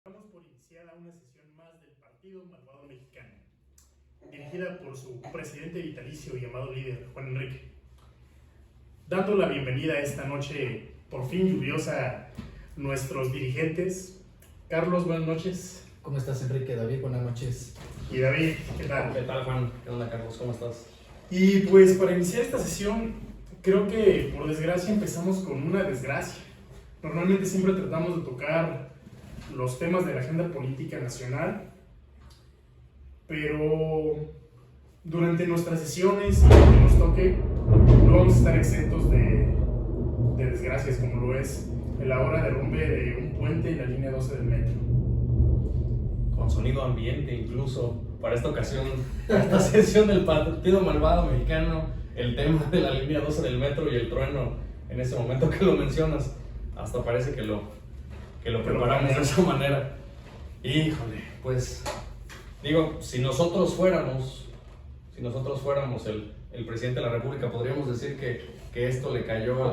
Damos por iniciada una sesión más del Partido Malvado Mexicano, dirigida por su presidente vitalicio y amado líder, Juan Enrique. Dando la bienvenida esta noche, por fin lluviosa, a nuestros dirigentes. Carlos, buenas noches. ¿Cómo estás, Enrique? David, buenas noches. Y David, ¿qué tal? ¿Qué tal, Juan? ¿Qué onda, Carlos? ¿Cómo estás? Y pues para iniciar esta sesión, creo que por desgracia empezamos con una desgracia. Normalmente siempre tratamos de tocar los temas de la agenda política nacional, pero durante nuestras sesiones y cuando nos toque, no vamos a estar exentos de desgracias, como lo es el ahora derrumbe de un puente en la línea 12 del metro. Con sonido ambiente, incluso para esta ocasión, esta sesión del Partido Malvado Mexicano, el tema de la línea 12 del metro y el trueno, en ese momento que lo mencionas, hasta parece que lo preparamos de esa manera. Híjole, pues digo, si nosotros fuéramos el presidente de la República, podríamos decir que esto le cayó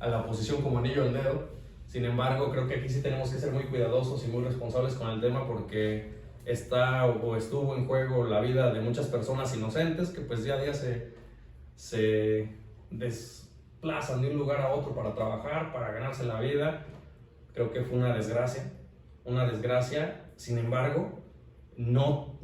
a la oposición como anillo al dedo. Sin embargo, creo que aquí sí tenemos que ser muy cuidadosos y muy responsables con el tema, porque está o estuvo en juego la vida de muchas personas inocentes que pues día a día se desplazan de un lugar a otro para trabajar, para ganarse la vida. Creo que fue una desgracia. Sin embargo, no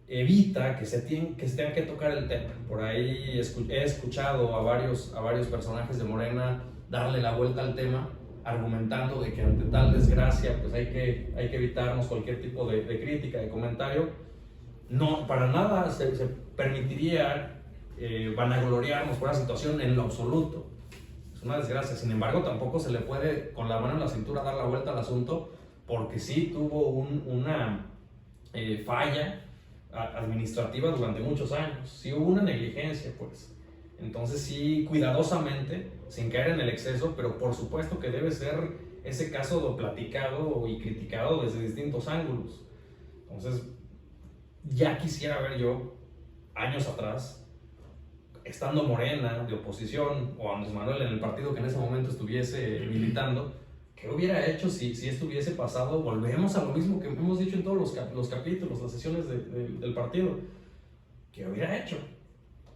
evita que se tenga que tocar el tema. Por ahí he escuchado a varios personajes de Morena darle la vuelta al tema, argumentando de que ante tal desgracia pues hay que evitarnos cualquier tipo de crítica, de comentario. No, para nada se permitiría vanagloriarnos por la situación en lo absoluto. Es una desgracia. Sin embargo, tampoco se le puede con la mano en la cintura dar la vuelta al asunto, porque sí tuvo una falla administrativa durante muchos años. Sí hubo una negligencia, pues. Entonces sí, cuidadosamente, sin caer en el exceso, pero por supuesto que debe ser ese caso platicado y criticado desde distintos ángulos. Entonces, ya quisiera ver yo, años atrás, estando Morena de oposición, o Andrés Manuel en el partido que en ese momento estuviese militando, ¿qué hubiera hecho si esto hubiese pasado? Volvemos a lo mismo que hemos dicho en todos los capítulos, las sesiones del partido. ¿Qué hubiera hecho?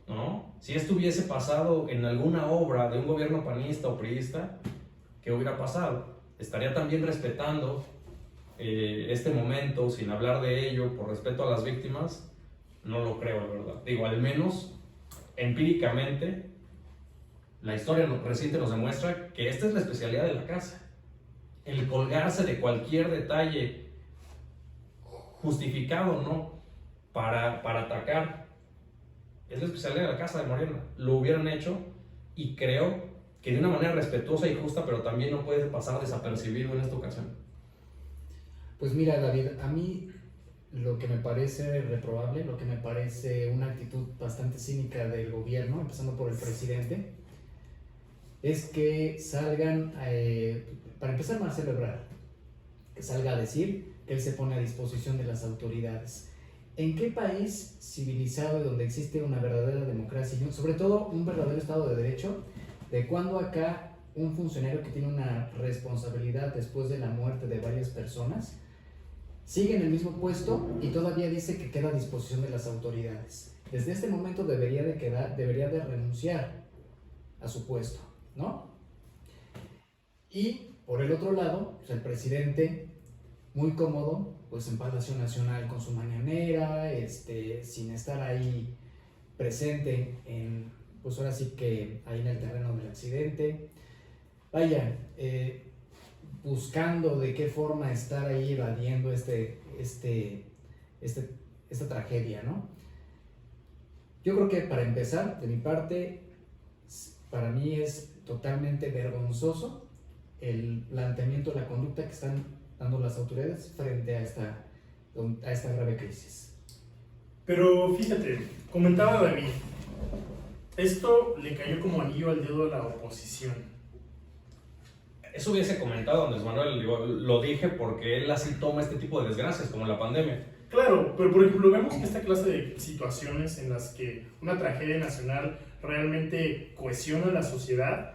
¿No? Si esto hubiese pasado en alguna obra de un gobierno panista o priista, ¿qué hubiera pasado? ¿Estaría también respetando este momento sin hablar de ello por respeto a las víctimas? No lo creo, la verdad. Digo, al menos empíricamente la historia reciente nos demuestra que esta es la especialidad de la casa: el colgarse de cualquier detalle, justificado o no, para atacar. Es la especialidad de la casa de Morena. Lo hubieran hecho, y creo que de una manera respetuosa y justa, pero también no puede pasar desapercibido en esta ocasión. Pues mira, David, a mí lo que me parece reprobable, lo que me parece una actitud bastante cínica del gobierno, empezando por el presidente, es que salgan, para empezar, Marcelo Ebrard, que salga a decir que él se pone a disposición de las autoridades. ¿En qué país civilizado donde existe una verdadera democracia, y sobre todo un verdadero Estado de Derecho, de cuando acá un funcionario que tiene una responsabilidad después de la muerte de varias personas sigue en el mismo puesto y todavía dice que queda a disposición de las autoridades? Desde este momento debería de renunciar a su puesto, ¿no? Y por el otro lado, pues el presidente, muy cómodo, pues en Palacio Nacional con su mañanera, sin estar ahí presente pues ahora sí que ahí en el terreno del accidente. Vaya, buscando de qué forma estar ahí evadiendo esta tragedia, ¿no? Yo creo que para empezar, de mi parte, para mí es totalmente vergonzoso el planteamiento, la conducta que están dando las autoridades frente a esta grave crisis. Pero fíjate, comentaba David, esto le cayó como anillo al dedo a la oposición. Eso hubiese comentado Andrés Manuel, lo dije porque él así toma este tipo de desgracias, como la pandemia. Claro, pero por ejemplo vemos que esta clase de situaciones en las que una tragedia nacional realmente cohesiona la sociedad,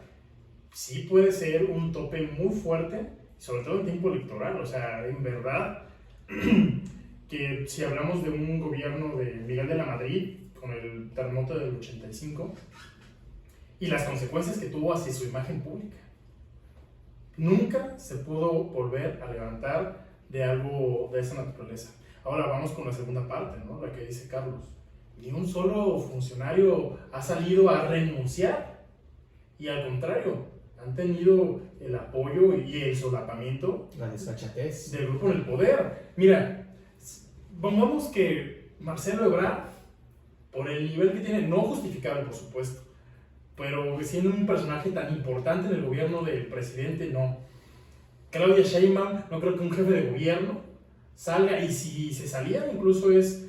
sí puede ser un tope muy fuerte sobre todo en tiempo electoral. O sea, en verdad, que si hablamos de un gobierno de Miguel de la Madrid, con el terremoto del 85, y las consecuencias que tuvo hacia su imagen pública, nunca se pudo volver a levantar de algo de esa naturaleza. Ahora vamos con la segunda parte, ¿no? La que dice Carlos. Ni un solo funcionario ha salido a renunciar, y al contrario, han tenido el apoyo y el solapamiento, La desfachatez del grupo en el poder. Mira, pongamos que Marcelo Ebrard, por el nivel que tiene, no justificable por supuesto, pero siendo un personaje tan importante en el gobierno del presidente, no. Claudia Sheinbaum, no creo que un jefe de gobierno salga, y si se salía, incluso es,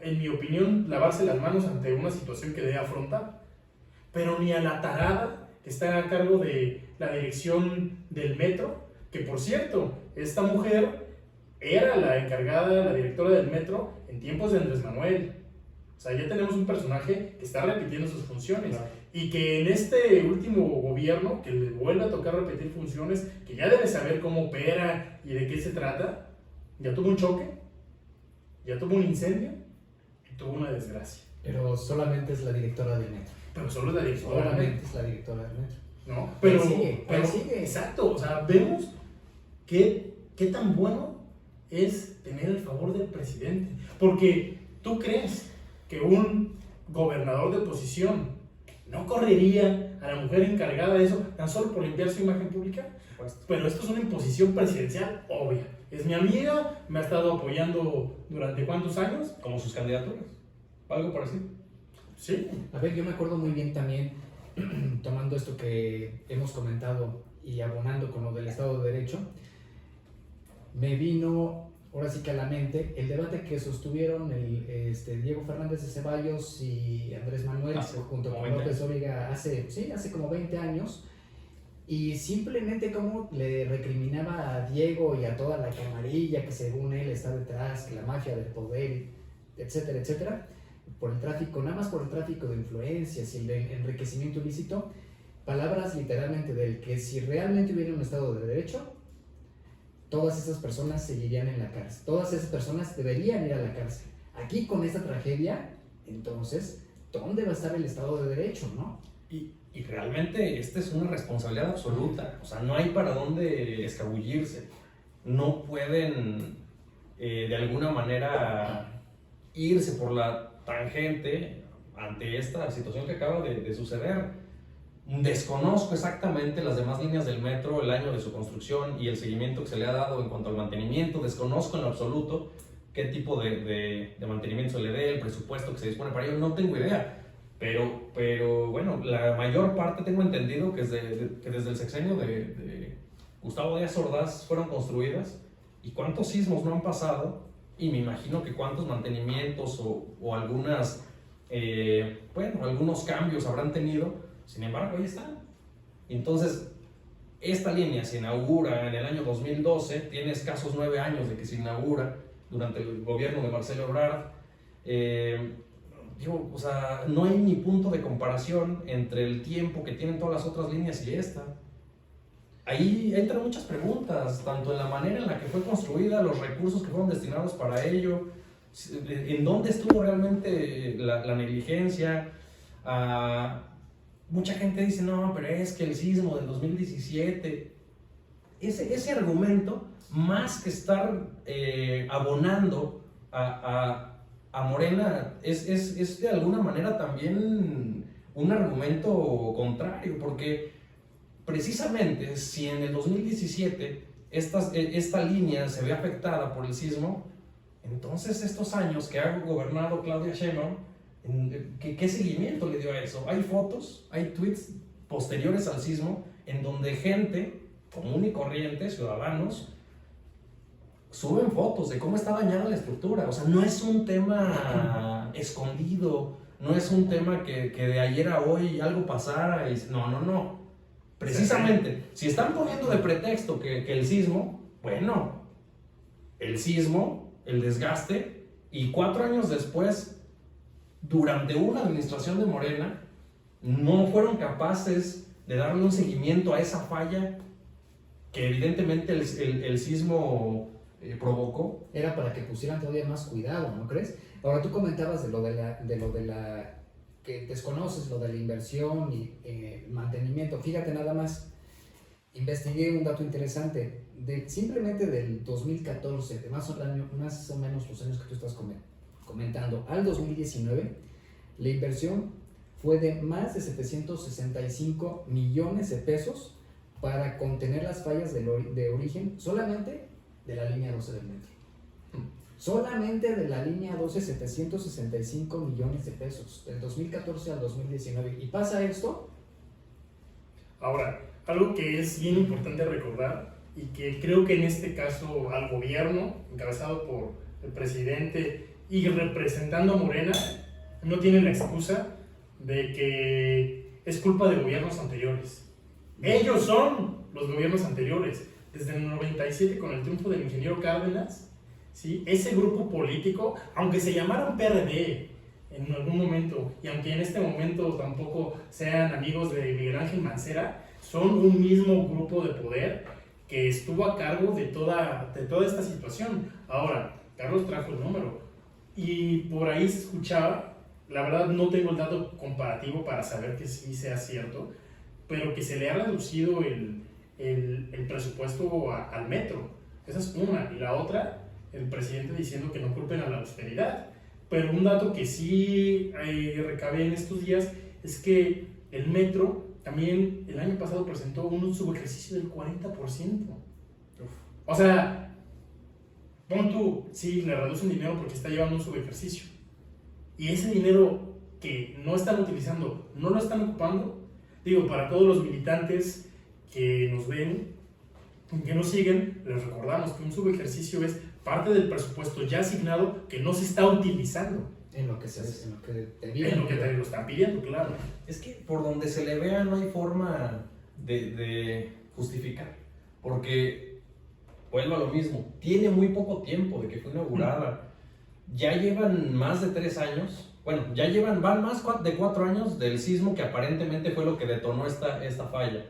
en mi opinión, lavarse las manos ante una situación que debe afrontar. Pero ni a la tarada que está a cargo de la dirección del metro, que por cierto, esta mujer era la encargada, la directora del metro en tiempos de Andrés Manuel. O sea, ya tenemos un personaje que está repitiendo sus funciones. Claro. Y que en este último gobierno, que le vuelve a tocar repetir funciones, que ya debe saber cómo opera y de qué se trata, ya tuvo un choque, ya tuvo un incendio y tuvo una desgracia. pero solamente es la directora del metro. Pero solo es la directora. Solamente es la directora del metro. ¿No? Pero sigue. Exacto, o sea, vemos qué tan bueno es tener el favor del presidente. Porque tú crees que un gobernador de oposición no correría a la mujer encargada de eso tan solo por limpiar su imagen pública. Pero esto es una imposición presidencial obvia. Es mi amiga, me ha estado apoyando durante ¿cuántos años? Como sus candidaturas, algo parecido. Sí. A ver, yo me acuerdo muy bien también, tomando esto que hemos comentado y abonando con lo del Estado de Derecho, me vino ahora sí que a la mente el debate que sostuvieron Diego Fernández de Ceballos y Andrés Manuel junto con López Obrador hace como 20 años, y simplemente como le recriminaba a Diego y a toda la camarilla que según él está detrás, que la mafia del poder, etcétera, etcétera, por el tráfico, nada más por el tráfico de influencias y el enriquecimiento ilícito. Palabras literalmente del que si realmente hubiera un Estado de Derecho, todas esas personas seguirían en la cárcel, todas esas personas deberían ir a la cárcel. Aquí con esta tragedia, entonces, ¿dónde va a estar el Estado de Derecho, no? Y realmente esta es una responsabilidad absoluta, o sea, no hay para dónde escabullirse, no pueden de alguna manera irse por la tangente ante esta situación que acaba de suceder. Desconozco exactamente las demás líneas del metro, el año de su construcción y el seguimiento que se le ha dado en cuanto al mantenimiento. Desconozco en lo absoluto qué tipo de mantenimiento se le dé, el presupuesto que se dispone para ello, no tengo idea. Pero bueno, la mayor parte tengo entendido que desde el sexenio de Gustavo Díaz Ordaz fueron construidas, y cuántos sismos no han pasado, y me imagino que cuántos mantenimientos o algunas, algunos cambios habrán tenido. Sin embargo, ahí están. Entonces, esta línea se inaugura en el año 2012, tiene escasos 9 años de que se inaugura durante el gobierno de Marcelo Ebrard. O sea, no hay ni punto de comparación entre el tiempo que tienen todas las otras líneas y esta. Ahí entran muchas preguntas, tanto en la manera en la que fue construida, los recursos que fueron destinados para ello, en dónde estuvo realmente la negligencia. Mucha gente dice, no, pero es que el sismo del 2017, ese argumento, más que estar abonando a Morena, es de alguna manera también un argumento contrario, porque precisamente si en el 2017 esta línea se ve afectada por el sismo, entonces estos años que ha gobernado Claudia Sheinbaum, ¿qué seguimiento le dio a eso? Hay fotos, hay tweets posteriores al sismo en donde gente común y corriente, ciudadanos, suben fotos de cómo está dañada la estructura. O sea, no es un tema escondido, no es un tema que de ayer a hoy algo pasara. No. Precisamente, si están poniendo de pretexto que el sismo, bueno, el sismo, el desgaste, y 4 años después, durante una administración de Morena, no fueron capaces de darle un seguimiento a esa falla que evidentemente el sismo provocó. Era para que pusieran todavía más cuidado, ¿no crees? Ahora tú comentabas de lo de la que desconoces, lo de la inversión y mantenimiento. Fíjate nada más, investigué un dato interesante, simplemente del 2014, de más o menos los años que tú estás comentando, al 2019, la inversión fue de más de 765 millones de pesos para contener las fallas de origen solamente de la línea 12 del metro. Solamente de la línea 12, 765 millones de pesos, del 2014 al 2019. ¿Y pasa esto? Ahora, algo que es bien importante recordar y que creo que en este caso al gobierno, encabezado por el presidente y representando a Morena, no tienen la excusa de que es culpa de gobiernos anteriores. Ellos son los gobiernos anteriores. Desde el 97, con el triunfo del ingeniero Cárdenas, ¿sí? Ese grupo político, aunque se llamaran PRD en algún momento, y aunque en este momento tampoco sean amigos de Miguel Ángel Mancera, son un mismo grupo de poder que estuvo a cargo de toda esta situación. Ahora, Carlos trajo el número, y por ahí se escuchaba, la verdad no tengo el dato comparativo para saber que sí sea cierto, pero que se le ha reducido el presupuesto al metro. Esa es una. Y la otra, el presidente diciendo que no culpen a la austeridad. Pero un dato que sí recabé en estos días es que el metro también el año pasado presentó un subejercicio del 40%. O sea, pon tú, sí, le reducen dinero porque está llevando un subejercicio. Y ese dinero que no están utilizando, no lo están ocupando. Digo, para todos los militantes que nos ven, que nos siguen, les recordamos que un subejercicio es parte del presupuesto ya asignado que no se está utilizando. En lo que te lo están pidiendo, claro. Es que por donde se le vea no hay forma de justificar, porque vuelvo a lo mismo, tiene muy poco tiempo de que fue inaugurada, ya llevan más de 3 años, bueno, van más de 4 años del sismo que aparentemente fue lo que detonó esta falla.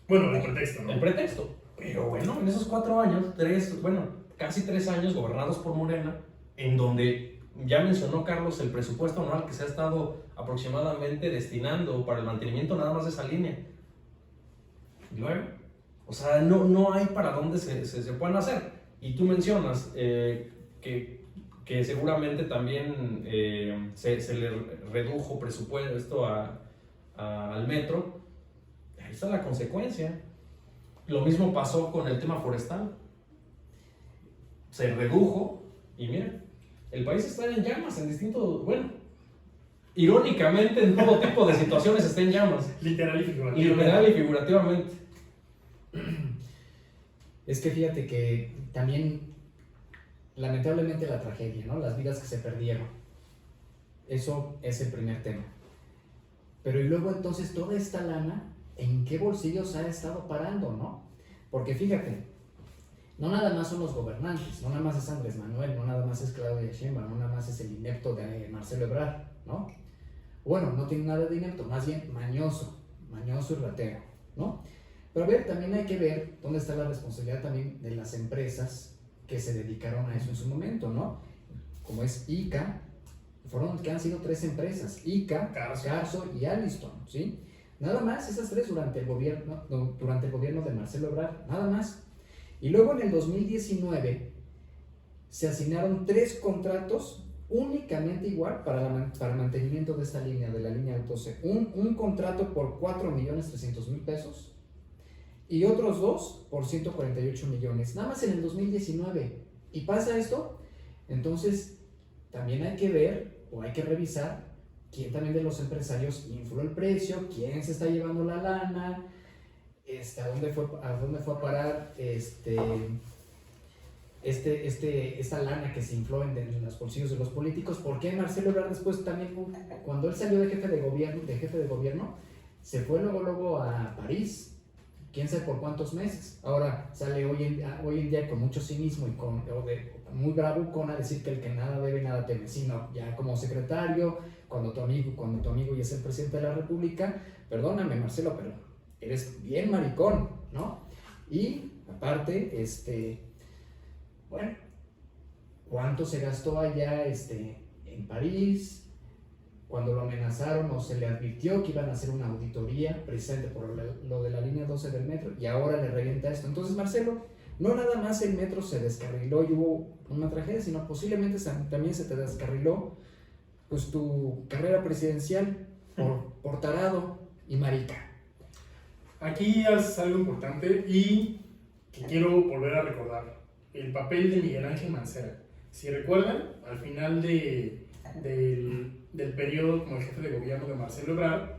Bueno, el pretexto, ¿no? El pretexto. Pero bueno, en esos 4 años, casi 3 años gobernados por Morena, en donde ya mencionó Carlos el presupuesto anual que se ha estado aproximadamente destinando para el mantenimiento nada más de esa línea. Y luego, o sea, no hay para dónde se puedan hacer. Y tú mencionas que seguramente también se le redujo presupuesto al metro. Ahí está la consecuencia. Lo mismo pasó con el tema forestal. Se redujo y mira, el país está en llamas en distintos, bueno, irónicamente en todo tipo de situaciones está en llamas. Literal y figurativamente. Es que fíjate que también, lamentablemente, la tragedia, ¿no? Las vidas que se perdieron. Eso es el primer tema. Pero y luego entonces toda esta lana, ¿en qué bolsillos ha estado parando, no? Porque fíjate, no nada más son los gobernantes, no nada más es Andrés Manuel, no nada más es Claudia Sheinbaum, no nada más es el inepto de Marcelo Ebrard, ¿no? Bueno, no tiene nada de inepto, más bien mañoso y ratero, ¿no? Pero a ver, también hay que ver dónde está la responsabilidad también de las empresas que se dedicaron a eso en su momento, ¿no? Como es ICA, que han sido 3 empresas, ICA, Carso y Alstom, ¿sí? Nada más, esas 3 durante el gobierno de Marcelo Ebrard, nada más. Y luego en el 2019 se asignaron 3 contratos únicamente igual para el mantenimiento de esta línea, de la línea 12. Un contrato por 4.300.000 pesos y otros 2 por 148 millones, nada más en el 2019. ¿Y pasa esto? Entonces también hay que ver o hay que revisar quién también de los empresarios infló el precio, quién se está llevando la lana, a dónde fue a parar esta lana que se infló en los bolsillos de los políticos. ¿Por qué Marcelo Ebrard después también, cuando él salió de jefe de gobierno, se fue luego a París? Quién sabe por cuántos meses. Ahora sale hoy en día con mucho cinismo y muy bravucón a decir que el que nada debe, nada teme. Sino ya como secretario, cuando tu amigo ya es el presidente de la República, perdóname Marcelo, pero eres bien maricón, ¿no? Y Aparte, bueno, ¿cuánto se gastó allá en París? Cuando lo amenazaron o se le advirtió que iban a hacer una auditoría precisamente por lo de la línea 12 del metro, y ahora le revienta esto. Entonces, Marcelo, no nada más el metro se descarriló y hubo una tragedia, sino posiblemente también se te descarriló pues tu carrera presidencial por tarado y marica. Aquí haces algo importante y que quiero volver a recordar: el papel de Miguel Ángel Mancera. Si recuerdan, al final del periodo como el jefe de gobierno de Marcelo Ebrard,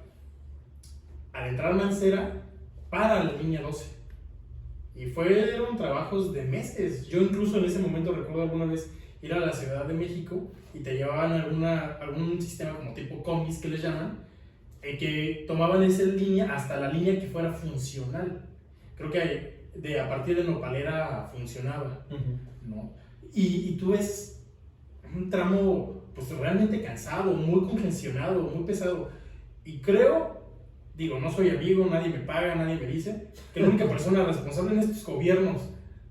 al entrar Mancera, para la línea 12. Y fueron trabajos de meses. Yo incluso en ese momento recuerdo alguna vez ir a la Ciudad de México y te llevaban algún sistema como tipo combis que les llaman, que tomaban esa línea hasta la línea que fuera funcional. Creo que a partir de Nopalera funcionaba, ¿no? Y tú ves un tramo pues realmente cansado, muy congestionado, muy pesado. Y creo, digo, no soy amigo, nadie me paga, nadie me dice, que la única persona responsable en estos gobiernos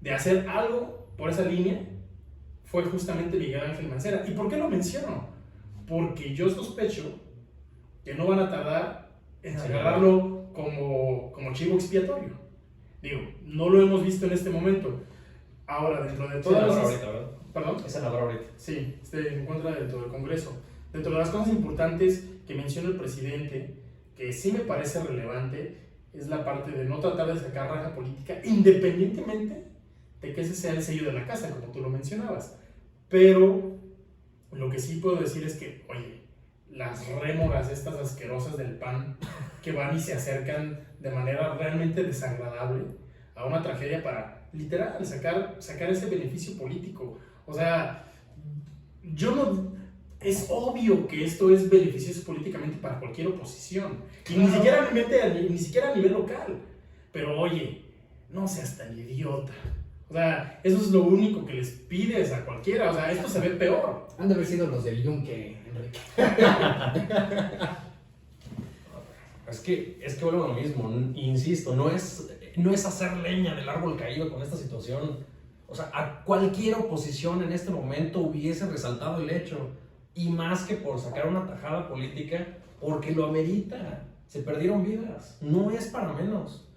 de hacer algo por esa línea fue justamente Miguel Ángel Mancera. ¿Y por qué lo menciono? Porque yo sospecho que no van a tardar en agarrarlo como chivo expiatorio. Digo, no lo hemos visto en este momento. Ahora, dentro de todas las... ahorita, ¿verdad? ¿Perdón? Esa es la verdad ahorita. Sí, se encuentra dentro del Congreso. Dentro de las cosas importantes que menciona el presidente, que sí me parece relevante, es la parte de no tratar de sacar raja política, independientemente de que ese sea el sello de la casa, como tú lo mencionabas. Pero lo que sí puedo decir es que, oye, las rémoras estas asquerosas del PAN que van y se acercan de manera realmente desagradable a una tragedia para, literal, sacar ese beneficio político. O sea, es obvio que esto es beneficioso políticamente para cualquier oposición. Y ni siquiera a nivel local. Pero oye, no seas tan idiota. O sea, eso es lo único que les pides a cualquiera. O sea, esto se ve peor. Han de haber sido los del Yunque, Enrique. Es que vuelvo a lo mismo, insisto, no es hacer leña del árbol caído con esta situación. O sea, a cualquier oposición en este momento hubiese resaltado el hecho, y más que por sacar una tajada política, porque lo amerita. Se perdieron vidas, no es para menos.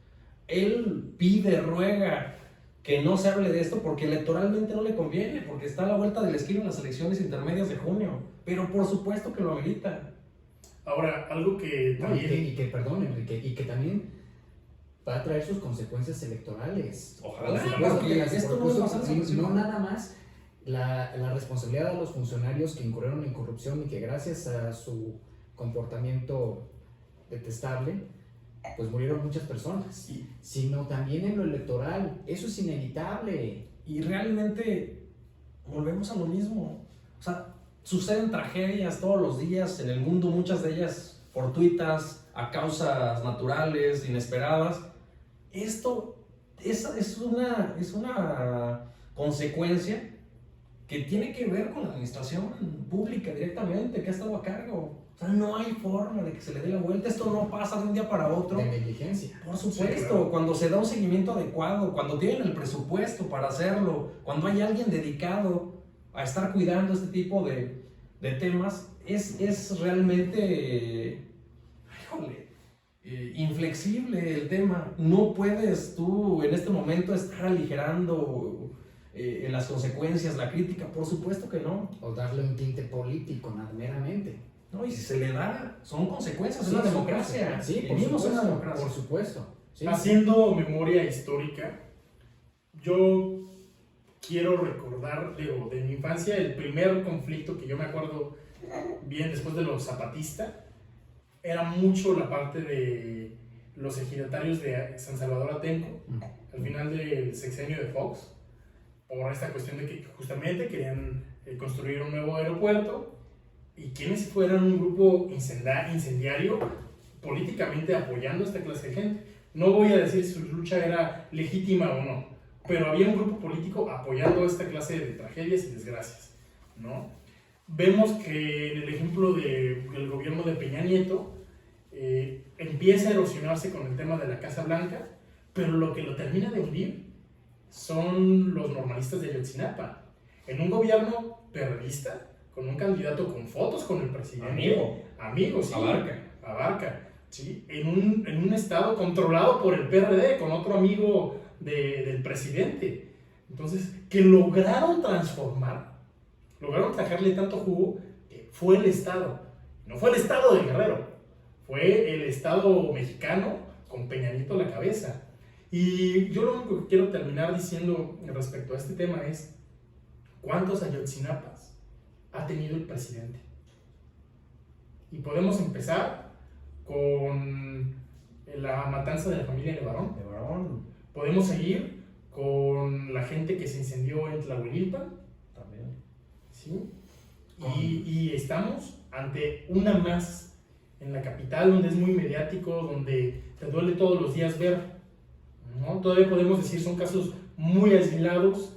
Él pide, ruega que no se hable de esto porque electoralmente no le conviene, porque está a la vuelta de la esquina en las elecciones intermedias de junio, pero por supuesto que lo amerita. Ahora, algo que también... Perdón, Enrique, y que también va a traer sus consecuencias electorales. Ojalá, porque esto no va a pasar. No nada más la responsabilidad de los funcionarios que incurrieron en corrupción y que gracias a su comportamiento detestable, pues murieron muchas personas, sino también en lo electoral. Eso es inevitable. Y realmente volvemos a lo mismo. O sea, suceden tragedias todos los días en el mundo, muchas de ellas fortuitas, a causas naturales, inesperadas. Esto es una consecuencia que tiene que ver con la administración pública directamente, que ha estado a cargo. O sea, no hay forma de que se le dé la vuelta. Esto no pasa de un día para otro. De negligencia. Por supuesto, Sí, claro. Cuando se da un seguimiento adecuado, cuando tienen el presupuesto para hacerlo, cuando hay alguien dedicado a estar cuidando este tipo de temas, es realmente, inflexible el tema. No puedes tú en este momento estar aligerando en las consecuencias, la crítica, por supuesto que no. O darle un tinte político, nada meramente. No, y si se le da, son consecuencias, Sí, es una son democracia. consecuencias. Sí, por Vivimos en una supuesto, democracia. por supuesto. Sí. Haciendo memoria histórica, yo quiero recordar, digo, de mi infancia, el primer conflicto que yo me acuerdo bien después de los zapatistas, era mucho la parte de los ejidatarios de San Salvador Atenco, al final del sexenio de Fox, por esta cuestión de que justamente querían construir un nuevo aeropuerto, y quienes fueran un grupo incendiario políticamente apoyando a esta clase de gente. No voy a decir si su lucha era legítima o no, pero había un grupo político apoyando esta clase de tragedias y desgracias, ¿no? Vemos que en el ejemplo del gobierno de Peña Nieto empieza a erosionarse con el tema de la Casa Blanca, pero lo que lo termina de hundir son los normalistas de Ayotzinapa. En un gobierno perredista, con un candidato con fotos con el presidente. Amigo, sí. Abarca. ¿Sí? En un estado controlado por el PRD, con otro amigo del presidente. Entonces, que lograron transformar, lograron sacarle tanto jugo, fue el Estado. No fue el Estado de Guerrero, fue el Estado mexicano con Peña Nieto a la cabeza. Y yo lo único que quiero terminar diciendo respecto a este tema es, ¿cuántos Ayotzinapas ha tenido el presidente? Y podemos empezar con la matanza de la familia Levarón. Podemos seguir con la gente que se incendió en Tlahuelilpan. También. ¿Sí? Y estamos ante una más en la capital, donde es muy mediático, donde te duele todos los días ver, ¿no? Todavía podemos decir son casos muy aislados,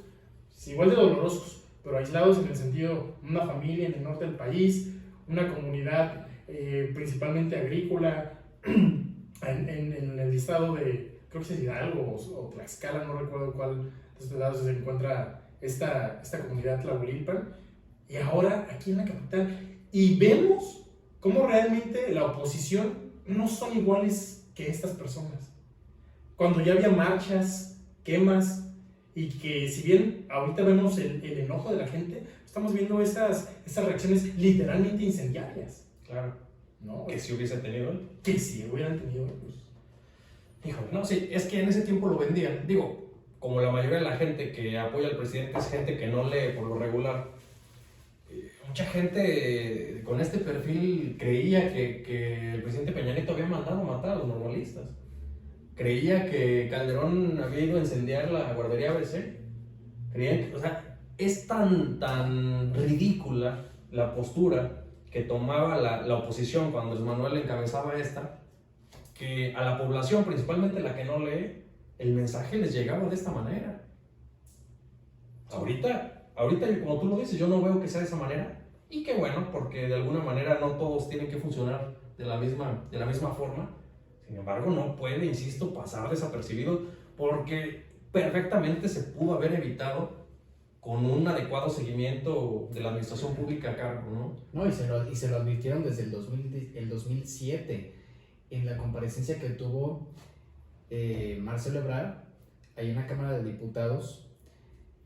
igual de dolorosos, pero aislados en el sentido de una familia en el norte del país, una comunidad principalmente agrícola, en el estado de, creo que es Hidalgo o Tlaxcala, no recuerdo cuál de estos lados se encuentra esta comunidad Tlahuelilpan, y ahora aquí en la capital. Y vemos cómo realmente la oposición no son iguales que estas personas. Cuando ya había marchas, quemas, y que si bien ahorita vemos el enojo de la gente, estamos viendo esas reacciones literalmente incendiarias. Claro. ¿No? Que si hubiese tenido él. Que si hubieran tenido, pues. Híjole, no, sí, es que en ese tiempo lo vendían. Digo, como la mayoría de la gente que apoya al presidente es gente que no lee por lo regular. Mucha gente con este perfil creía que el presidente Peña Nieto había mandado matar a los normalistas. Creía que Calderón había ido a incendiar la guardería ABC. Creían que, o sea, es tan ridícula la postura que tomaba la oposición cuando Andrés Manuel encabezaba esta, que a la población, principalmente la que no lee, el mensaje les llegaba de esta manera. Ahorita, como tú lo dices, yo no veo que sea de esa manera. Y qué bueno, porque de alguna manera no todos tienen que funcionar de la misma forma. Sin embargo, no puede, insisto, pasar desapercibido, porque perfectamente se pudo haber evitado con un adecuado seguimiento de la administración pública a cargo, ¿no? No, y se lo advirtieron desde el 2007, en la comparecencia que tuvo Marcelo Ebrard, ahí en la Cámara de Diputados.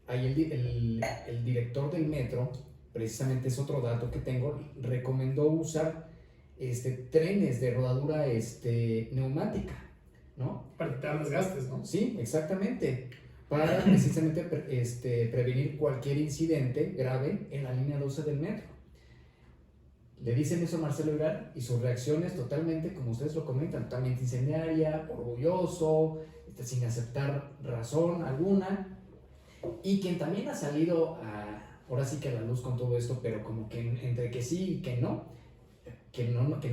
Ahí el director del metro, precisamente es otro dato que tengo, recomendó usar trenes de rodadura neumática, ¿no? Para evitar desgastes, ¿no? Sí, exactamente, para precisamente prevenir cualquier incidente grave en la línea 12 del metro. Le dicen eso a Marcelo Ebrard y su reacción es totalmente, como ustedes lo comentan, totalmente incendiaria, orgulloso, sin aceptar razón alguna. Y quien también ha salido ahora sí que a la luz con todo esto, pero como que entre que sí y que no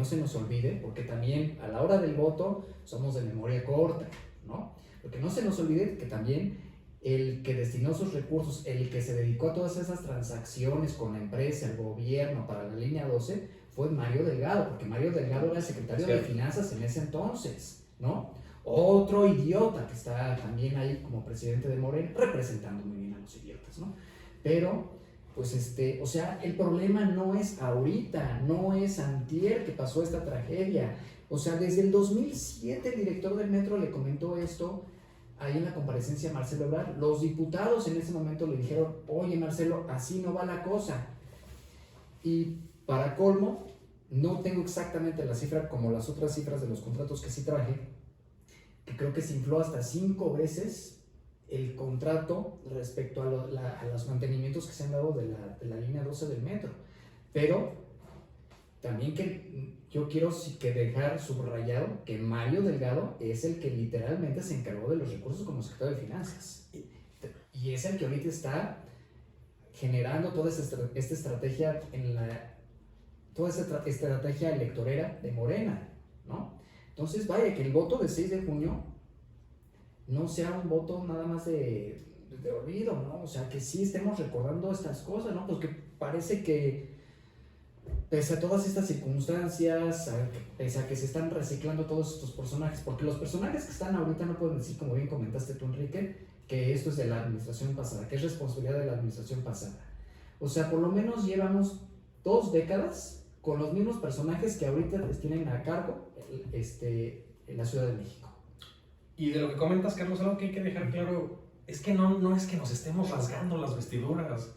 se nos olvide, porque también a la hora del voto somos de memoria corta, ¿no? Porque no se nos olvide que también el que destinó sus recursos, el que se dedicó a todas esas transacciones con la empresa, el gobierno para la línea 12, fue Mario Delgado, porque Mario Delgado era el secretario de Finanzas en ese entonces, ¿no? Otro idiota que está también ahí como presidente de Morena, representando muy bien a los idiotas, ¿no? Pero, pues o sea, el problema no es ahorita, no es antier que pasó esta tragedia. O sea, desde el 2007 el director del metro le comentó esto ahí en la comparecencia a Marcelo Ebrard. Los diputados en ese momento le dijeron, oye Marcelo, así no va la cosa. Y para colmo, no tengo exactamente la cifra como las otras cifras de los contratos que sí traje, que creo que se infló hasta 5 veces el contrato respecto a los mantenimientos que se han dado de la línea 12 del metro. Pero también que yo quiero dejar subrayado que Mario Delgado es el que literalmente se encargó de los recursos como secretario de Finanzas. Y es el que ahorita está generando toda esta estrategia toda esta estrategia electorera de Morena, ¿no? Entonces, vaya, que el voto de 6 de junio no sea un voto nada más de olvido, ¿no? O sea, que sí estemos recordando estas cosas, ¿no? Porque parece que, pese a todas estas circunstancias, pese a que se están reciclando todos estos personajes, porque los personajes que están ahorita no pueden decir, como bien comentaste tú, Enrique, que esto es de la administración pasada, que es responsabilidad de la administración pasada. O sea, por lo menos llevamos 2 décadas con los mismos personajes que ahorita les tienen a cargo en la Ciudad de México. Y de lo que comentas, Carlos, algo que hay que dejar claro es que no es que nos estemos rasgando las vestiduras.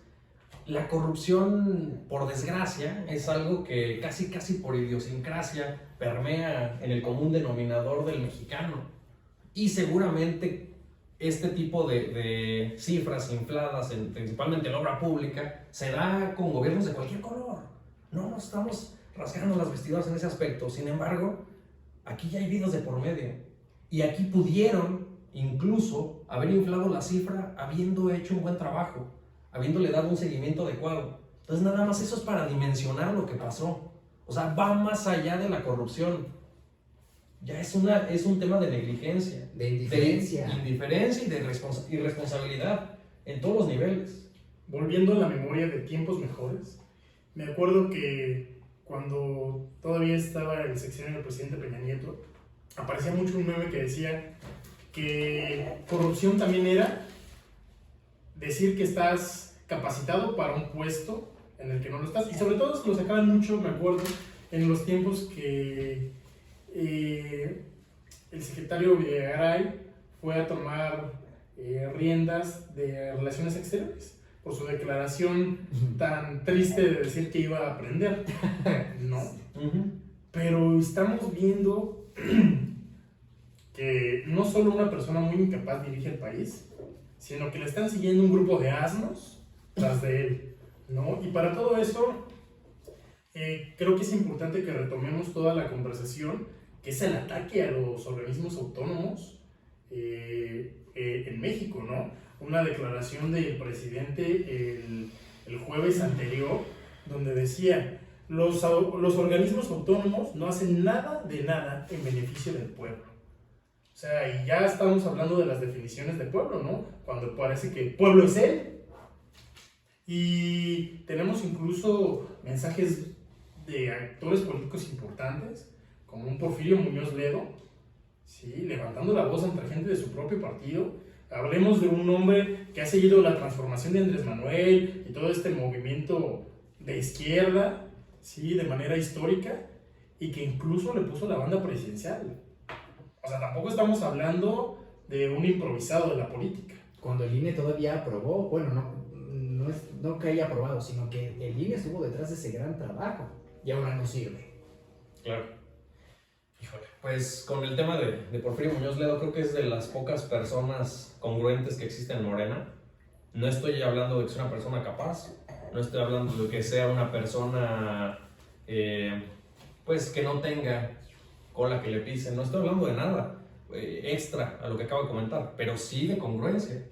La corrupción, por desgracia, es algo que casi por idiosincrasia permea en el común denominador del mexicano. Y seguramente este tipo de cifras infladas, principalmente en obra pública, se da con gobiernos de cualquier color. No nos estamos rasgando las vestiduras en ese aspecto. Sin embargo, aquí ya hay vidas de por medio. Y aquí pudieron incluso haber inflado la cifra habiendo hecho un buen trabajo, habiéndole dado un seguimiento adecuado. Entonces nada más eso es para dimensionar lo que pasó. O sea, va más allá de la corrupción. Ya es un tema de negligencia, de indiferencia, y de irresponsabilidad en todos los niveles. Volviendo a la memoria de tiempos mejores, me acuerdo que cuando todavía estaba el sexenio del presidente Peña Nieto, aparecía mucho un meme que decía que corrupción también era decir que estás capacitado para un puesto en el que no lo estás. Y sobre todo lo sacaban mucho, me acuerdo, en los tiempos que el secretario Videgaray fue a tomar riendas de Relaciones Exteriores por su declaración tan triste de decir que iba a aprender, ¿no? Pero estamos viendo que no solo una persona muy incapaz dirige el país, sino que le están siguiendo un grupo de asnos tras de él, ¿no? Y para todo eso, creo que es importante que retomemos toda la conversación, que es el ataque a los organismos autónomos en México, ¿no? Una declaración del presidente el jueves anterior, donde decía: los organismos autónomos no hacen nada de nada en beneficio del pueblo. O sea, y ya estamos hablando de las definiciones de pueblo, ¿no? Cuando parece que el pueblo es él. Y tenemos incluso mensajes de actores políticos importantes, como un Porfirio Muñoz Ledo, ¿sí? Levantando la voz ante gente de su propio partido. Hablemos de un hombre que ha seguido la transformación de Andrés Manuel y todo este movimiento de izquierda, ¿sí? De manera histórica, y que incluso le puso la banda presidencial. O sea, tampoco estamos hablando de un improvisado de la política. Cuando el INE todavía aprobó, bueno, no que haya aprobado, sino que el INE estuvo detrás de ese gran trabajo y ahora no sirve. Claro. Híjole. Pues con el tema de Porfirio Muñoz Ledo, creo que es de las pocas personas congruentes que existen en Morena. No estoy hablando de que sea una persona capaz, no estoy hablando de que sea una persona pues que no tenga cola que le pisen, no estoy hablando de nada extra a lo que acabo de comentar, pero sí de congruencia.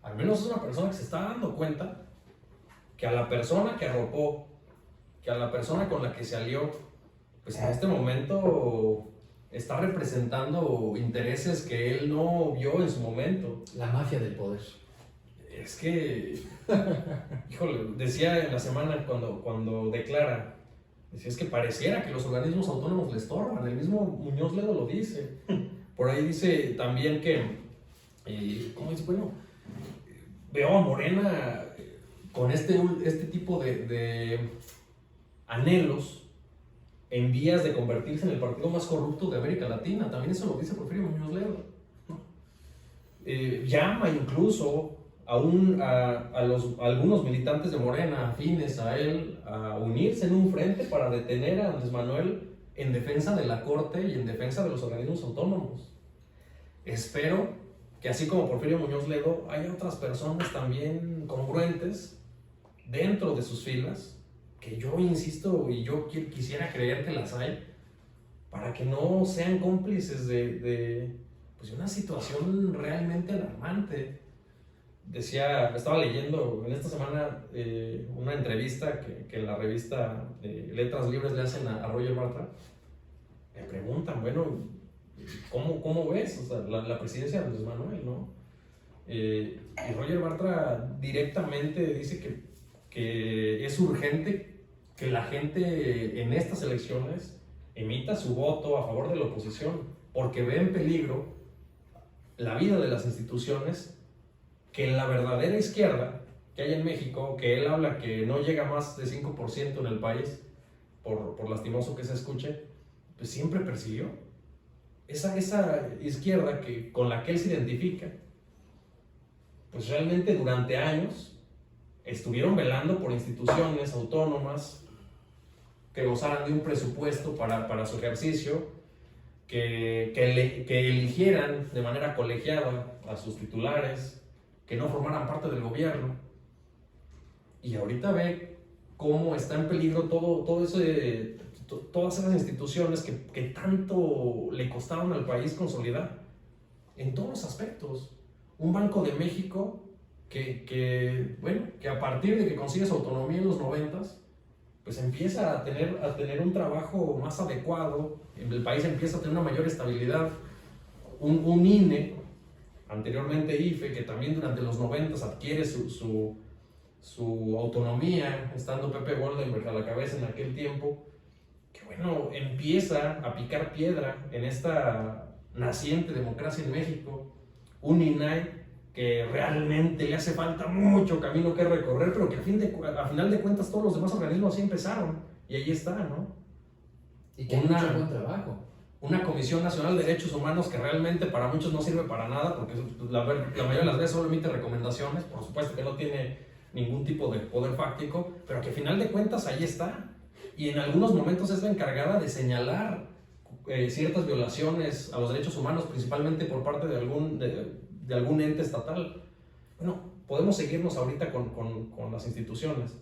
Al menos es una persona que se está dando cuenta que a la persona que arropó, que a la persona con la que se alió, pues en este momento está representando intereses que él no vio en su momento. La mafia del poder. Es que, híjole, decía en la semana cuando declara, decía, es que pareciera que los organismos autónomos le estorban. El mismo Muñoz Ledo lo dice. Por ahí dice también que, ¿cómo dice? Bueno, veo a Morena con este tipo de anhelos en vías de convertirse en el partido más corrupto de América Latina. También eso lo dice Porfirio Muñoz Ledo, ¿no? Llama incluso a algunos militantes de Morena afines a él a unirse en un frente para detener a Andrés Manuel en defensa de la Corte y en defensa de los organismos autónomos. Espero que así como Porfirio Muñoz Ledo, haya otras personas también congruentes dentro de sus filas, que yo insisto y yo quisiera creer que las hay, para que no sean cómplices de una situación realmente alarmante. Estaba leyendo en esta semana una entrevista que en la revista Letras Libres le hacen a Roger Bartra. Le preguntan, bueno, ¿cómo ves? O sea, la presidencia de Andrés Manuel, ¿no? Y Roger Bartra directamente dice que es urgente que la gente en estas elecciones emita su voto a favor de la oposición, porque ve en peligro la vida de las instituciones que la verdadera izquierda que hay en México, que él habla que no llega más de 5% en el país, por lastimoso que se escuche, pues siempre persiguió. Esa izquierda con la que él se identifica, pues realmente durante años estuvieron velando por instituciones autónomas que gozaran de un presupuesto para su ejercicio, que eligieran de manera colegiada a sus titulares, que no formaran parte del gobierno. Y ahorita ve cómo está en peligro todas esas instituciones que tanto le costaron al país consolidar, en todos los aspectos. Un Banco de México que a partir de que consigue su autonomía en los 90s, pues empieza a tener un trabajo más adecuado, el país empieza a tener una mayor estabilidad, un INE, anteriormente IFE, que también durante los 90s adquiere su autonomía, estando Pepe Goldenberg a la cabeza en aquel tiempo, que empieza a picar piedra en esta naciente democracia en México, un INAI que realmente le hace falta mucho camino que recorrer, pero que a final de cuentas todos los demás organismos así empezaron, y ahí está, ¿no? Y que hay mucho buen trabajo. Una Comisión Nacional de Derechos Humanos que realmente para muchos no sirve para nada, porque la mayoría de las veces solo emite recomendaciones, por supuesto que no tiene ningún tipo de poder fáctico, pero que a final de cuentas ahí está, y en algunos momentos es la encargada de señalar ciertas violaciones a los derechos humanos, principalmente por parte de algún ente estatal. Podemos seguirnos ahorita con las instituciones.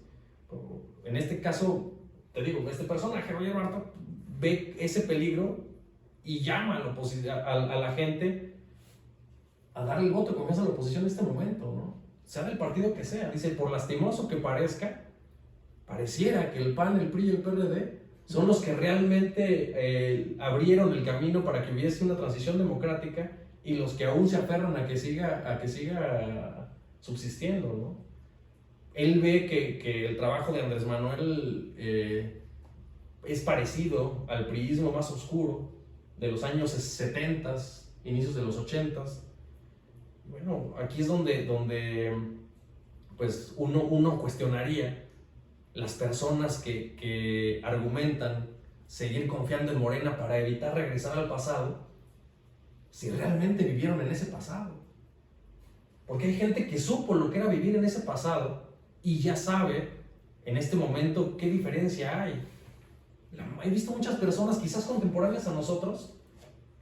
En este caso, te digo, este personaje, Roger Bartra, ve ese peligro y llama a la gente a dar el voto de confianza a la oposición en este momento, ¿no? Sea del partido que sea. Dice, por lastimoso que pareciera que el PAN, el PRI y el PRD son los que realmente abrieron el camino para que hubiese una transición democrática, y los que aún se aferran a que siga subsistiendo, ¿no? Él ve que el trabajo de Andrés Manuel es parecido al priismo más oscuro de los años 70, inicios de los 80. Aquí es donde pues uno cuestionaría las personas que argumentan seguir confiando en Morena para evitar regresar al pasado, si realmente vivieron en ese pasado. Porque hay gente que supo lo que era vivir en ese pasado y ya sabe en este momento qué diferencia hay. He visto muchas personas, quizás contemporáneas a nosotros,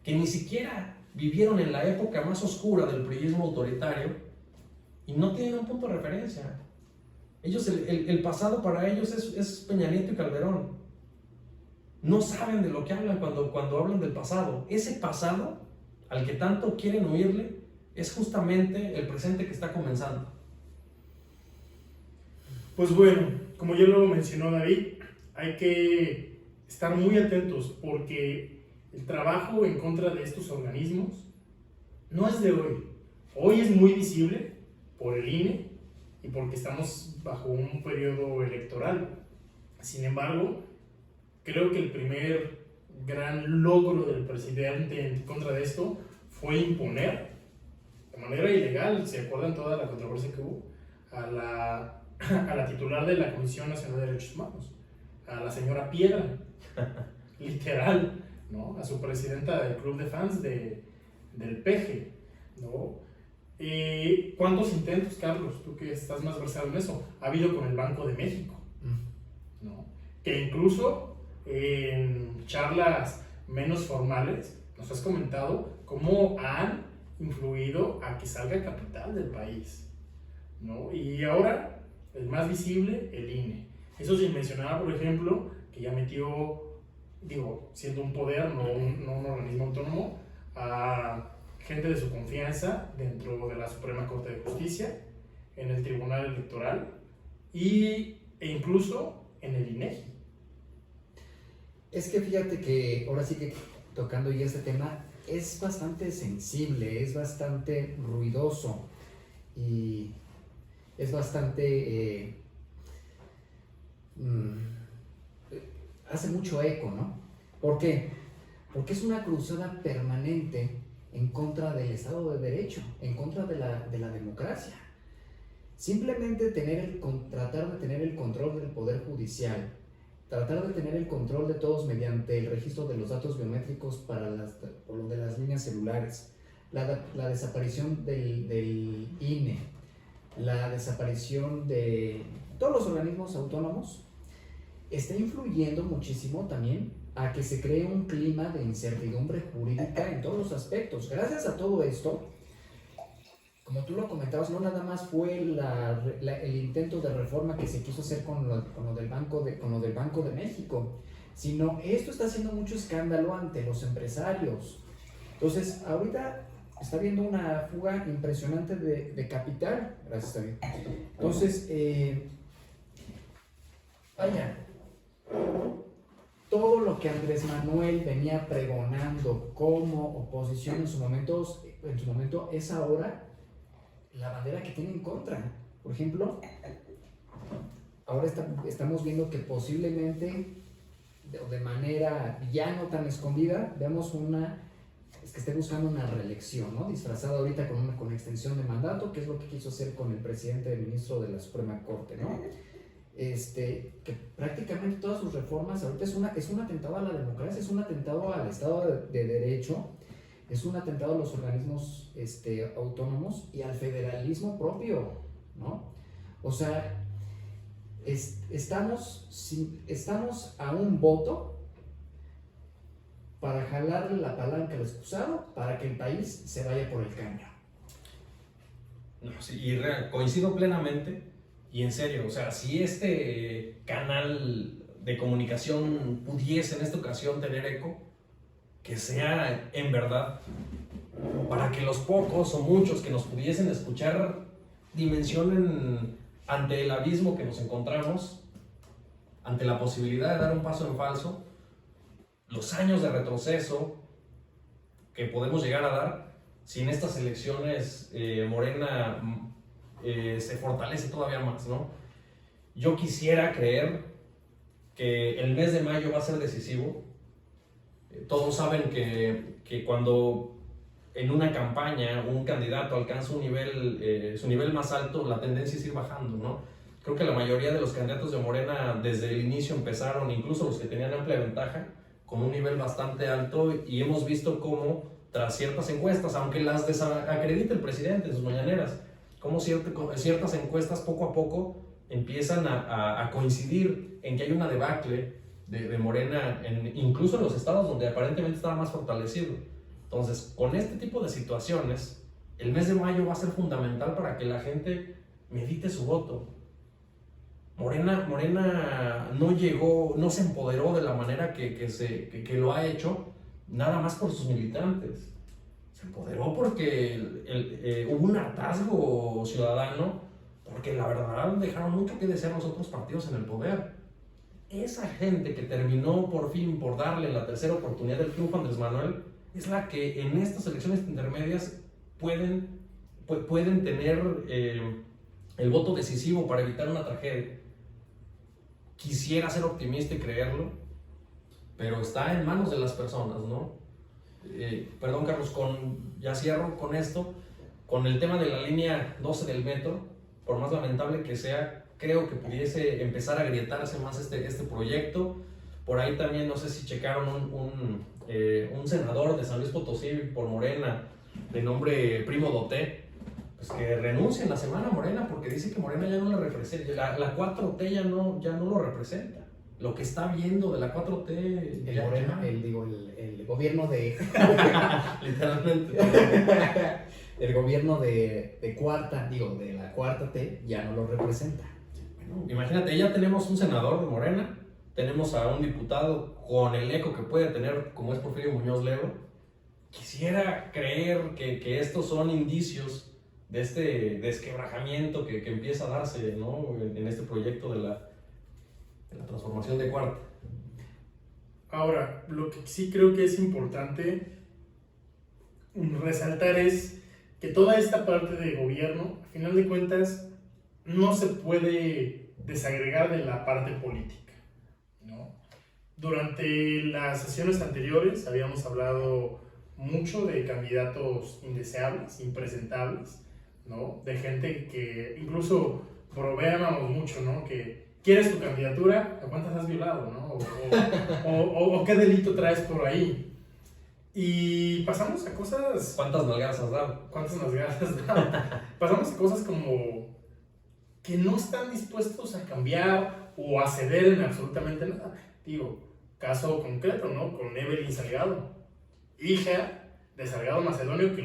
que ni siquiera vivieron en la época más oscura del priismo autoritario y no tienen un punto de referencia. Ellos, el pasado para ellos es Peña Nieto y Calderón. No saben de lo que hablan cuando hablan del pasado. Ese pasado al que tanto quieren huirle es justamente el presente que está comenzando. Pues bueno, como ya lo mencionó David, hay que estar muy atentos, porque el trabajo en contra de estos organismos no es de hoy. Hoy es muy visible por el INE y porque estamos bajo un periodo electoral. Sin embargo, creo que el primer gran logro del presidente en contra de esto fue imponer de manera ilegal, ¿se acuerdan toda la controversia que hubo? A la titular de la Comisión Nacional de Derechos Humanos, a la señora Piedra, literal, ¿no? A su presidenta del club de fans del PG, ¿no? ¿Cuántos intentos, Carlos, tú que estás más versado en eso, ha habido con el Banco de México, ¿no? Que incluso en charlas menos formales nos has comentado cómo han influido a que salga capital del país, ¿no? Y ahora, el más visible, el INE. Eso sin mencionar, por ejemplo, que ya metió, siendo un poder, no un organismo autónomo, a gente de su confianza dentro de la Suprema Corte de Justicia, en el Tribunal Electoral e incluso en el INEGI. Es que fíjate que ahora sí que tocando ya este tema, es bastante sensible, es bastante ruidoso y es bastante... hace mucho eco, ¿no? ¿Por qué? Porque es una cruzada permanente en contra del Estado de Derecho, en contra de la democracia. Simplemente tratar de tener el control del Poder Judicial, tratar de tener el control de todos mediante el registro de los datos biométricos por lo de las líneas celulares, la desaparición del INE, la desaparición de todos los organismos autónomos, está influyendo muchísimo también a que se cree un clima de incertidumbre jurídica en todos los aspectos. Gracias a todo esto, como tú lo comentabas, no nada más fue el intento de reforma que se quiso hacer con lo del Banco de México, sino esto está haciendo mucho escándalo ante los empresarios. Entonces, ahorita está habiendo una fuga impresionante de capital. Gracias, David. Entonces, vaya, todo lo que Andrés Manuel venía pregonando como oposición en su momento es ahora la bandera que tiene en contra. Por ejemplo, ahora estamos viendo que posiblemente de manera ya no tan escondida vemos que esté buscando una reelección, ¿no? Disfrazada ahorita con extensión de mandato, que es lo que quiso hacer con el presidente del ministro de la Suprema Corte, ¿no? Que prácticamente todas sus reformas ahorita es un atentado a la democracia, es un atentado al Estado de Derecho, es un atentado a los organismos autónomos y al federalismo propio, ¿no? O sea, estamos a un voto para jalarle la palanca al excusado para que el país se vaya por el caño. No, sí, y coincido plenamente, y en serio, o sea, si este canal de comunicación pudiese en esta ocasión tener eco, que sea en verdad, para que los pocos o muchos que nos pudiesen escuchar dimensionen ante el abismo que nos encontramos, ante la posibilidad de dar un paso en falso, los años de retroceso que podemos llegar a dar si en estas elecciones Morena se fortalece todavía más, ¿no? Yo quisiera creer que el mes de mayo va a ser decisivo. Todos saben que cuando en una campaña un candidato alcanza su nivel más alto, la tendencia es ir bajando, ¿no? Creo que la mayoría de los candidatos de Morena desde el inicio empezaron, incluso los que tenían amplia ventaja, con un nivel bastante alto, y hemos visto cómo tras ciertas encuestas, aunque las desacredite el presidente en sus mañaneras, cómo ciertas encuestas poco a poco empiezan a coincidir en que hay una debacle de Morena, incluso en los estados donde aparentemente estaba más fortalecido. Entonces, con este tipo de situaciones, el mes de mayo va a ser fundamental para que la gente medite su voto. Morena no se empoderó de la manera que lo ha hecho, nada más por sus militantes. Se empoderó porque hubo un hartazgo ciudadano, porque la verdad dejaron mucho que desear los otros partidos en el poder. Esa gente que terminó por fin por darle la tercera oportunidad del triunfo a Andrés Manuel es la que en estas elecciones intermedias pueden tener el voto decisivo para evitar una tragedia. Quisiera ser optimista y creerlo, pero está en manos de las personas, ¿no? Perdón, Carlos, ya cierro con esto, con el tema de la línea 12 del metro, por más lamentable que sea, creo que pudiese empezar a agrietarse más este proyecto. Por ahí también, no sé si checaron un senador de San Luis Potosí por Morena, de nombre Primo Doté, pues que renuncia en la semana a Morena porque dice que Morena ya no le representa, la 4T ya no lo representa. Lo que está viendo de la 4T... El Morena, el gobierno de... Literalmente. El gobierno de la cuarta T ya no lo representa. Bueno, imagínate, ya tenemos un senador de Morena, tenemos a un diputado con el eco que puede tener, como es Porfirio Muñoz Ledo. Quisiera creer que estos son indicios de este desquebrajamiento que empieza a darse, ¿no? en este proyecto de la transformación de cuarta. Ahora, lo que sí creo que es importante resaltar es que toda esta parte de gobierno, a final de cuentas, no se puede desagregar de la parte política, ¿no? Durante las sesiones anteriores habíamos hablado mucho de candidatos indeseables, impresentables, ¿no? De gente que incluso bromeábamos mucho, ¿no? Que quieres tu candidatura, ¿a cuántas has violado, no? O qué delito traes por ahí. Y pasamos a cosas... ¿Cuántas nalgadas has dado? ¿Cuántas nalgadas has dado? Pasamos a cosas como que no están dispuestos a cambiar o a ceder en absolutamente nada. Digo, caso concreto, ¿no? Con Evelyn Salgado, hija de Salgado Macedonio,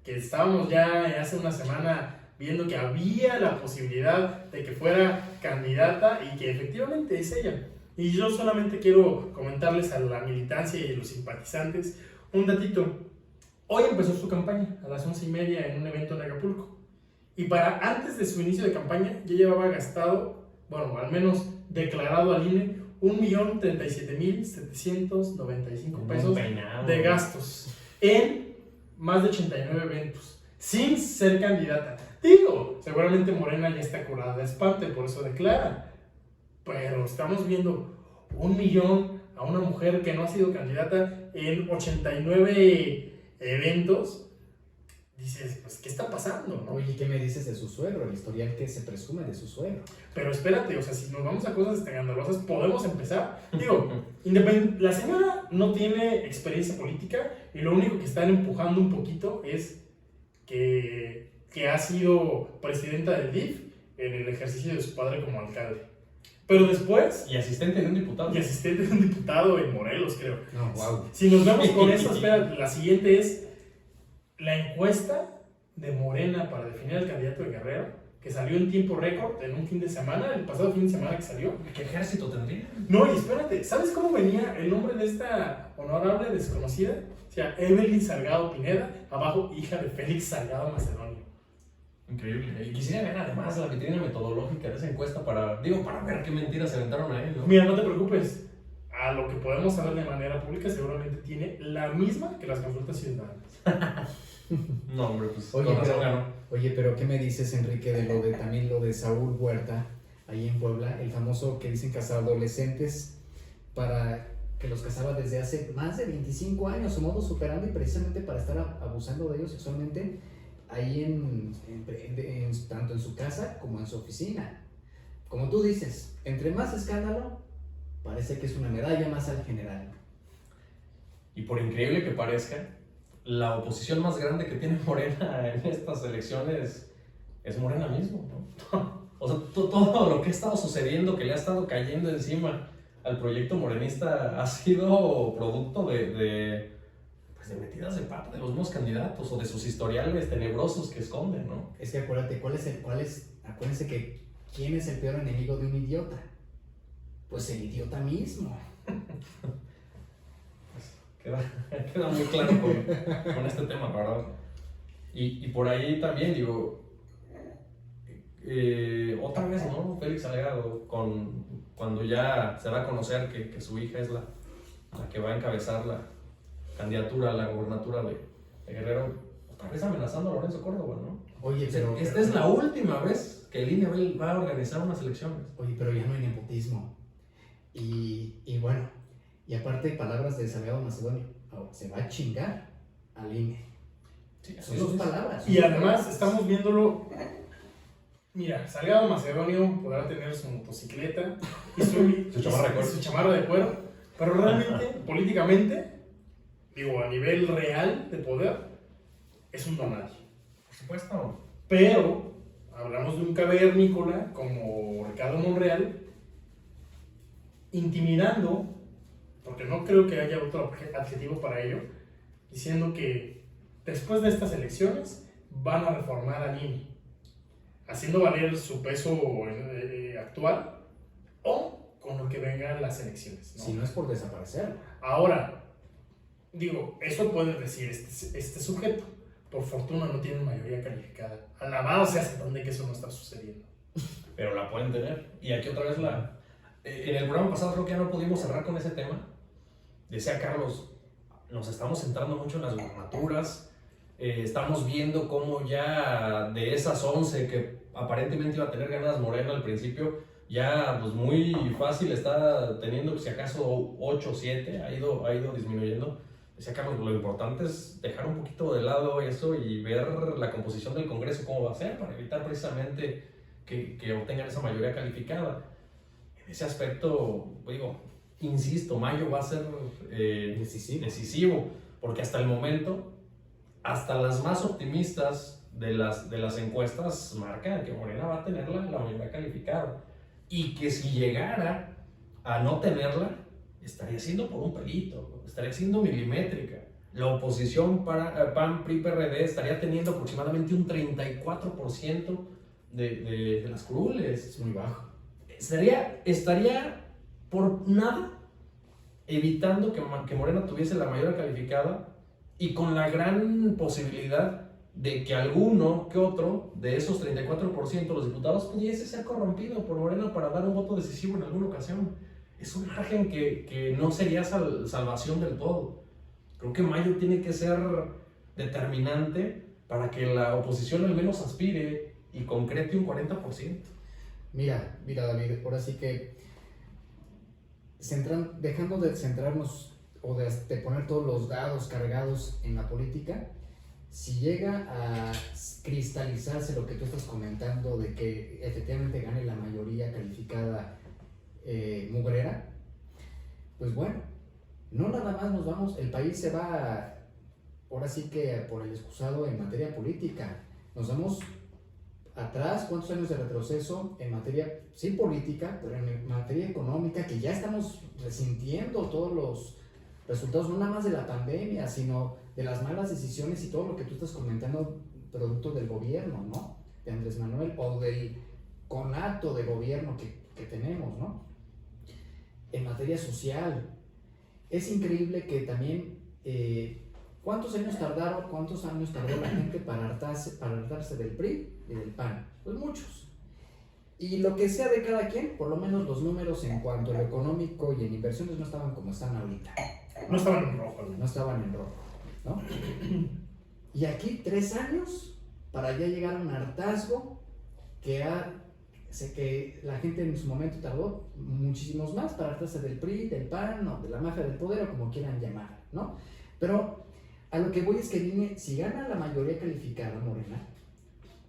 que estábamos ya hace una semana viendo que había la posibilidad de que fuera candidata y que efectivamente es ella. Y yo solamente quiero comentarles a la militancia y a los simpatizantes un datito. Hoy empezó su campaña a las 11:30 en un evento en Acapulco. Y para antes de su inicio de campaña ya llevaba gastado, bueno, al menos declarado al INE, 1,037,795 pesos de gastos en más de 89 eventos, sin ser candidata. Digo, seguramente Morena ya está curada de espanto y por eso declara. Pero estamos viendo 1 millón a una mujer que no ha sido candidata en 89 eventos. Dices, pues, ¿qué está pasando, no? Oye, ¿qué me dices de su suegro? El historial que se presume de su suegro. Pero espérate, o sea, si nos vamos a cosas escandalosas, podemos empezar. Digo, la señora no tiene experiencia política y lo único que están empujando un poquito es que ha sido presidenta del DIF en el ejercicio de su padre como alcalde. Pero después... Y asistente de un diputado. Y asistente de un diputado en Morelos, creo. No, wow. Si nos vamos con eso, espérate, la siguiente es la encuesta de Morena para definir al candidato de Guerrero, que salió en tiempo récord en un fin de semana, el pasado fin de semana que salió. ¿Qué ejército tendría? No, y espérate, ¿sabes cómo venía el nombre de esta honorable desconocida? O sea, Evelyn Salgado Pineda, abajo, hija de Félix Salgado Macedonio. Increíble. Y quisiera ver además la vitrina metodológica de esa encuesta para ver qué mentiras se aventaron a él, ¿no? Mira, no te preocupes, a lo que podemos saber de manera pública seguramente tiene la misma que las consultas ciudadanas. No, hombre, pues Oye, pero ¿qué me dices, Enrique, de también lo de Saúl Huerta, ahí en Puebla, el famoso que dicen cazadolescentes, para que los cazaba desde hace más de 25 años, su modo superando, y precisamente para estar abusando de ellos sexualmente, ahí tanto en su casa como en su oficina? Como tú dices, entre más escándalo, parece que es una medalla más al general. Y por increíble que parezca, la oposición más grande que tiene Morena en estas elecciones es Morena mismo, ¿no? O sea, todo lo que ha estado sucediendo, que le ha estado cayendo encima al proyecto morenista, ha sido producto de metidas de pata de los mismos candidatos o de sus historiales tenebrosos que esconden, ¿no? Es que acuérdate, acuérdense que ¿quién es el peor enemigo de un idiota? Pues el idiota mismo. Queda muy claro con este tema, ¿verdad? Y por ahí también, digo, otra vez, ¿no? Félix Salgado, cuando ya se va a conocer que su hija es la que va a encabezar la candidatura a la gobernatura de Guerrero, otra vez amenazando a Lorenzo Córdoba, ¿no? Oye, pero... Esta es la última vez que el INE va a organizar unas elecciones. Oye, pero ya no hay nepotismo. Y bueno, y aparte palabras de Salgado Macedonio, se va a chingar al INE. Sí, son sus palabras. Y además estamos viéndolo. Mira, Salgado Macedonio podrá tener su motocicleta y su chamarra de cuero, pero realmente, políticamente, digo, a nivel real de poder, es un donadie. Por supuesto. Pero hablamos de un cavernícola como Ricardo Monreal, intimidando, porque no creo que haya otro adjetivo para ello, diciendo que después de estas elecciones van a reformar al INE, haciendo valer su peso actual o con lo que vengan las elecciones, ¿no? Si no es por desaparecer. Ahora, digo, eso puede decir este sujeto. Por fortuna no tiene mayoría calificada. Alabado sea Satán de que eso no está sucediendo. Pero la pueden tener. Y aquí otra vez en el programa pasado creo que ya no pudimos cerrar con ese tema. Decía Carlos, nos estamos centrando mucho en las gubernaturas. Estamos viendo cómo ya de esas 11 que aparentemente iba a tener ganadas Morena al principio, ya pues muy fácil está teniendo si acaso 8 o 7, ha ido disminuyendo. Decía Carlos, lo importante es dejar un poquito de lado eso y ver la composición del Congreso, cómo va a ser, para evitar precisamente que obtengan esa mayoría calificada. En ese aspecto, digo, insisto, mayo va a ser decisivo, porque hasta el momento, hasta las más optimistas de las encuestas marcan que Morena va a tener la mayoría calificada, y que si llegara a no tenerla, estaría siendo por un pelito, estaría siendo milimétrica. La oposición para PAN, PRI, PRD estaría teniendo aproximadamente un 34% de las curules. Es muy bajo. Estaría por nada evitando que Morena tuviese la mayoría calificada, y con la gran posibilidad de que alguno que otro de esos 34% de los diputados pudiese ser corrompido por Morena para dar un voto decisivo en alguna ocasión. Es un margen que no sería salvación del todo. Creo que mayo tiene que ser determinante para que la oposición al menos aspire y concrete un 40%. Mira David, ahora sí que dejando de centrarnos o de poner todos los dados cargados en la política, si llega a cristalizarse lo que tú estás comentando de que efectivamente gane la mayoría calificada mugrera, pues bueno, no nada más nos vamos, el país se va ahora sí que por el excusado en materia política, nos vamos atrás, cuántos años de retroceso en materia, sí política, pero en materia económica, que ya estamos resintiendo todos los resultados, no nada más de la pandemia, sino de las malas decisiones y todo lo que tú estás comentando, producto del gobierno, ¿no? De Andrés Manuel, o del conato de gobierno que tenemos, ¿no? En materia social, es increíble que también, ¿cuántos años tardó la gente para hartarse del PRI y del PAN? Pues muchos. Y lo que sea de cada quien, por lo menos los números en cuanto a lo económico y en inversiones no estaban como están ahorita. No estaban en rojo. No estaban en rojo, ¿no? Y aquí 3 años para ya llegar a un hartazgo que sé que la gente en su momento tardó muchísimos más para hartarse del PRI, del PAN, o de la mafia del poder, o como quieran llamar, ¿no? Pero a lo que voy es que si gana la mayoría calificada Morena,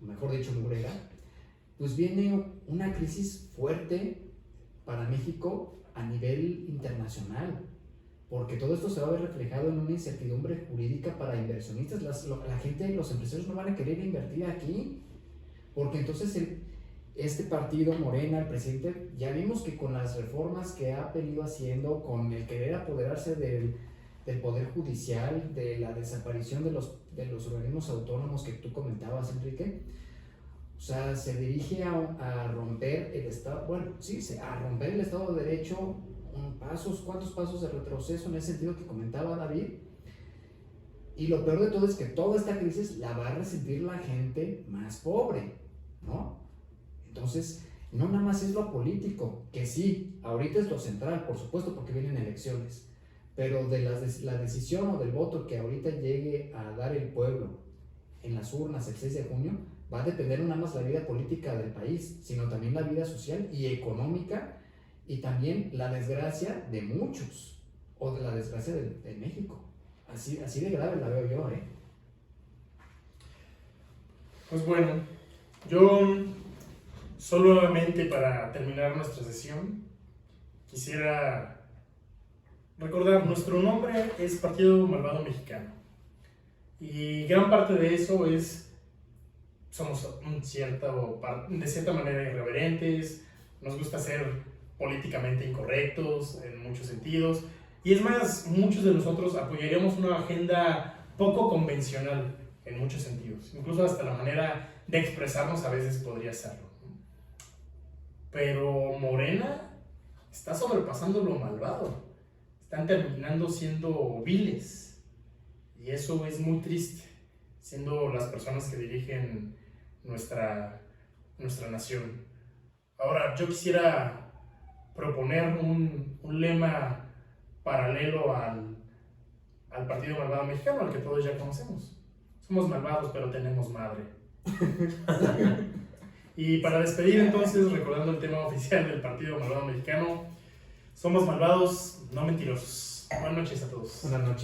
mejor dicho mugrera, pues viene una crisis fuerte para México a nivel internacional, porque todo esto se va a ver reflejado en una incertidumbre jurídica para inversionistas. La gente, los empresarios no van a querer invertir aquí, porque entonces este partido Morena, el presidente, ya vimos que con las reformas que ha venido haciendo, con el querer apoderarse del poder judicial, de la desaparición de los organismos autónomos que tú comentabas, Enrique, o sea, se dirige a romper el Estado, a romper el Estado de Derecho, cuántos pasos de retroceso en ese sentido que comentaba David. Y lo peor de todo es que toda esta crisis la va a resentir la gente más pobre, ¿no? Entonces, no nada más es lo político, que sí, ahorita es lo central, por supuesto, porque vienen elecciones, pero de la decisión o del voto que ahorita llegue a dar el pueblo en las urnas el 6 de junio, va a depender no nada más la vida política del país, sino también la vida social y económica, y también la desgracia de muchos, o de la desgracia de México. Así de grave la veo yo, ¿eh? Pues bueno, yo solamente para terminar nuestra sesión quisiera recordar, nuestro nombre es Partido Malvado Mexicano, y gran parte de eso somos de cierta manera irreverentes, nos gusta ser políticamente incorrectos en muchos sentidos, y es más, muchos de nosotros apoyaríamos una agenda poco convencional en muchos sentidos, incluso hasta la manera de expresarnos a veces podría serlo. Pero Morena está sobrepasando lo malvado, están terminando siendo viles, y eso es muy triste, siendo las personas que dirigen nuestra nación. Ahora, yo quisiera proponer un lema paralelo al Partido Malvado Mexicano, al que todos ya conocemos. Somos malvados, pero tenemos madre. Y para despedir entonces, recordando el tema oficial del Partido Malvado Mexicano, somos malvados, no mentirosos. Buenas noches a todos. Buenas noches.